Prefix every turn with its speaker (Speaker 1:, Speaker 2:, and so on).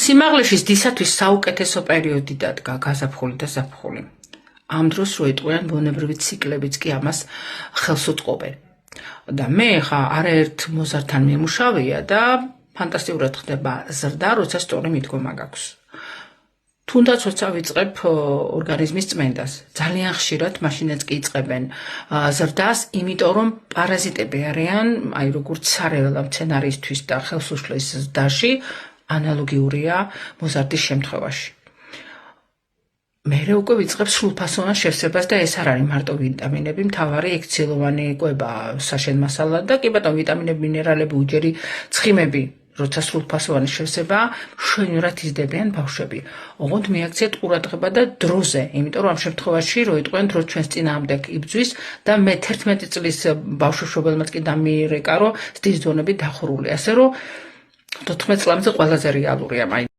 Speaker 1: სიმაღლეშის დისათვის საუკეთესო პერიოდი დადგა გაზაფხული და ზაფხული. ამ დროს რო ეტყვიან ბუნებრივი ციკლებიც კი ამას ხელს უწყობენ. და მე ხა არაერთ მოზარდთან მიმუშავია და ფანტასტიკურად ხდება ზრდა, როცა სწორი მიდგომა გაქვს. თუნდაც როცა ვიწყებ ორგანიზმის წმენდას, ძალიან ხშირად მაშინაც კი იწყებენ ზრდას, იმიტომ რომ პარაზიტები არიან, აი როგორც სარეველა მცენარეისთვის და ხელსუშლის ზრდაში, ანალოგიურია მოზარდის შემთხვევაში. მერე უკვე ვიწყებს სრულფასოვან შევსებას და ეს არ არის მარტო ვიტამინები, მთავარი ექცელოვანი კვება საშენ მასალა და კი ბატონო ვიტამინები, მინერალები, უჯერი, ცხიმები, როცა სრულფასოვანი შევსება, შვენივრად იზრდებიან ბავშვები. ოღონდ მიაქციეთ ყურადღება და დროზე, იმიტომ რომ ამ შემთხვევაში რო იტყვიან დრო ჩვენს წინააღმდეგ იბძვის და მე 11 წლის ბავშვებშობელმაც კი დამირეკა, რომ ზრდის დონები დახურული, ასე რომ 14 წლამდე ყველაზე რეალურია.